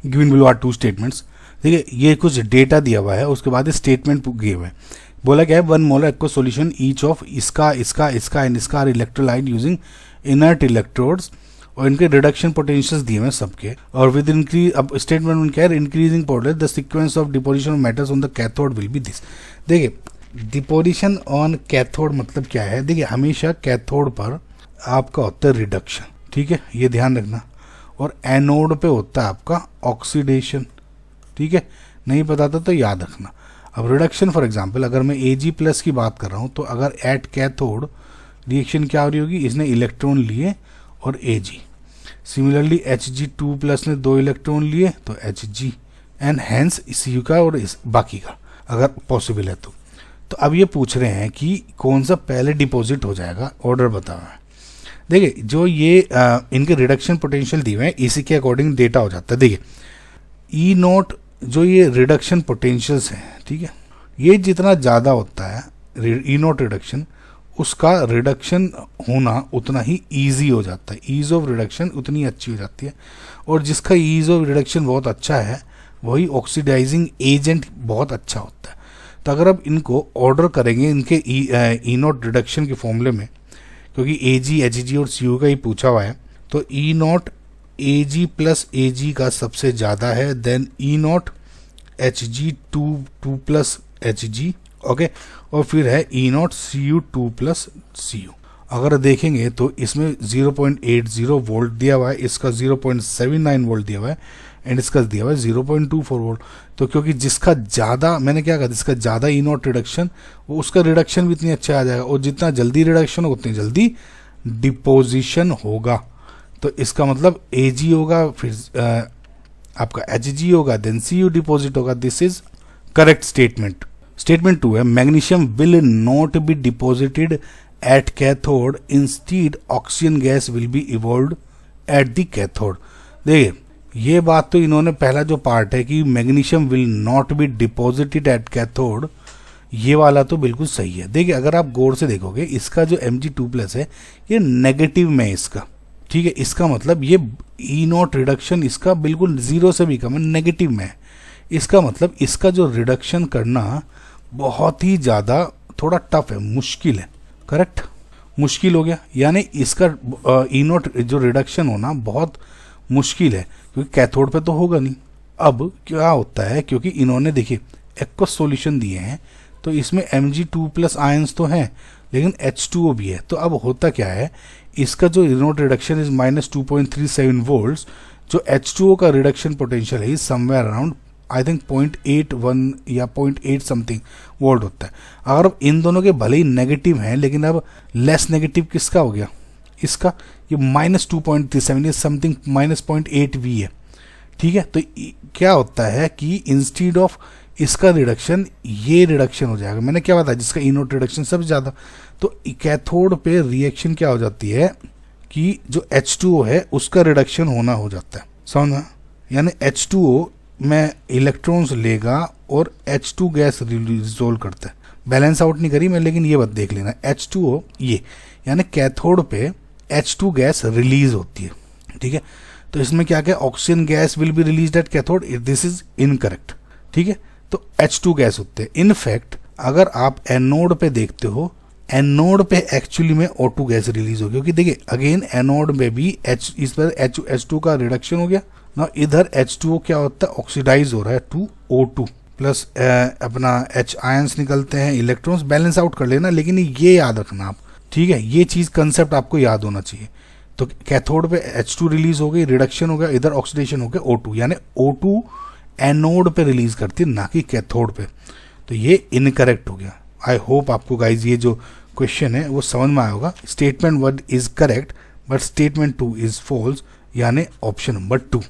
Given below are two statements. ठीक है, ये कुछ डेटा दिया हुआ है, उसके बाद स्टेटमेंट दिए हुए हैं। बोला क्या है, 1 molar aqua solution each of इसका एंड इसका are electrolyte using inert electrodes, और इनके रिडक्शन पोटेंशियल्स दिए हुए हैं सबके। और विद इंक्रीज, अब स्टेटमेंट में क्या है, increasing potential the sequence of deposition of metals on the cathode will be this. देखिए डिपोजिशन ऑन कैथोड मतलब क्या है, देखिए हमेशा कैथोड पर आपका होता है रिडक्शन, ठीक है, ये ध्यान रखना, और एनोड पे होता है आपका ऑक्सीडेशन। ठीक है, नहीं पता था तो याद रखना। अब रिडक्शन फॉर एग्जांपल अगर मैं Ag+ की बात कर रहा हूँ तो अगर एट कैथोड रिएक्शन क्या हो रही होगी, इसने इलेक्ट्रॉन लिए और Ag। सिमिलरली Hg2+ ने 2 इलेक्ट्रॉन लिए तो Hg, एंड हेंस Cu का और इस बाकी का अगर पॉसिबल है तो अब ये पूछ रहे हैं कि कौन सा पहले डिपॉजिट हो जाएगा, ऑर्डर बताओ है। देखिए जो ये इनके रिडक्शन पोटेंशियल दिए हुए हैं इसी के अकॉर्डिंग डेटा हो जाता है। देखिए E0 जो ये रिडक्शन पोटेंशियल्स हैं, ठीक है, ये जितना ज़्यादा होता है E0 रिडक्शन, उसका रिडक्शन होना उतना ही ईजी हो जाता है, ईज ऑफ रिडक्शन उतनी अच्छी हो जाती है। और जिसका ईज ऑफ रिडक्शन बहुत अच्छा है वही ऑक्सीडाइजिंग एजेंट बहुत अच्छा होता है। तो अगर आप इनको ऑर्डर करेंगे इनके E0 रिडक्शन के फॉर्मूले में, क्योंकि Ag, Hg और Cu का ही पूछा हुआ है, तो E0 Ag+ Ag का सबसे ज़्यादा है, then E0 Hg2+ Hg, okay, और फिर है E0 Cu2+ Cu। अगर देखेंगे तो इसमें 0.80 वोल्ट दिया हुआ है, इसका 0.79 वोल्ट दिया हुआ है, एंड इसका दिया हुआ है 0.24 वोल्ट। तो क्योंकि जिसका ज़्यादा, मैंने क्या कहा, जिसका ज़्यादा E0 रिडक्शन, वो उसका रिडक्शन भी इतनी अच्छा आ जाएगा, और जितना जल्दी रिडक्शन होगा उतनी जल्दी डिपोजिशन होगा। तो इसका मतलब Ag होगा, फिर आपका Hg होगा, देन Cu डिपॉजिट होगा। This is correct statement. Statement 2 है, magnesium will not be deposited at cathode, instead oxygen gas will be evolved at the cathode. देखिए ये बात तो इन्होंने पहला जो पार्ट है कि magnesium will not be deposited at cathode, ये वाला तो बिल्कुल सही है। देखिए अगर आप गौर से देखोगे इसका जो Mg2+ है ये नेगेटिव में है इसका, ठीक है, इसका मतलब ये E0 रिडक्शन इसका बिल्कुल 0 से भी कम है, नेगेटिव में है। इसका मतलब इसका जो रिडक्शन करना बहुत ही ज़्यादा थोड़ा टफ है, मुश्किल है, करेक्ट, मुश्किल हो गया, यानी इसका E0 जो रिडक्शन होना बहुत मुश्किल है, क्योंकि कैथोड पे तो होगा नहीं। अब क्या होता है, क्योंकि इन्होंने देखिए एक्वस सॉल्यूशन दिए हैं तो इसमें Mg2+ आयंस तो हैं लेकिन H2O भी है। तो अब होता क्या है, इसका जो E0 रिडक्शन इज -2.37 वोल्ट्स, जो H2O का रिडक्शन पोटेंशियल है समवेयर अराउंड आई थिंक 0.81 या 0.8 समथिंग वोल्ट होता है। अगर अब इन दोनों के भले ही नेगेटिव हैं, लेकिन अब लेस नेगेटिव किसका हो गया, इसका, ये -2.37 ये समथिंग -0.8 V है, ठीक है। तो क्या होता है कि इंस्टीड ऑफ इसका रिडक्शन ये रिडक्शन हो जाएगा, मैंने क्या बताया, जिसका E0 रिडक्शन सबसे ज़्यादा, तो कैथोड पे रिएक्शन क्या हो जाती है कि जो H2O है उसका रिडक्शन होना हो जाता है, समझना, यानी H2O में इलेक्ट्रॉन्स लेगा और H2 गैस रिजोल्व करता है। बैलेंस आउट नहीं करी मैं, लेकिन ये बात देख लेना, H2O ये, यानी कैथोड पे H2 गैस रिलीज होती है, ठीक है। तो इसमें क्या क्या, oxygen gas will be release at cathode, this is incorrect, ठीक है। तो H2 गैस होते हैं। इनफैक्ट अगर आप एनोड पे देखते हो, एनोड पे एक्चुअली में O2 गैस रिलीज होगी, क्योंकि देखिए अगेन एनोड में भी इस पर H2 का रिडक्शन हो गया ना, इधर H2O क्या होता है, ऑक्सीडाइज हो रहा है टू O2 प्लस अपना H आयंस निकलते हैं, इलेक्ट्रॉन्स, बैलेंस आउट कर लेना, लेकिन ये याद रखना आप, ठीक है, ये चीज कंसेप्ट आपको याद होना चाहिए। तो कैथोड पे H2 रिलीज हो गई, रिडक्शन हो गया, इधर ऑक्सीडेशन हो गया O2, यानी O2 एनोड पे रिलीज करती है ना कि कैथोड पे। तो ये इनकरेक्ट हो गया। आई होप आपको गाइज ये जो क्वेश्चन है वो समझ में आया होगा। Statement 1 is correct but statement 2 is false, यानी ऑप्शन नंबर 2।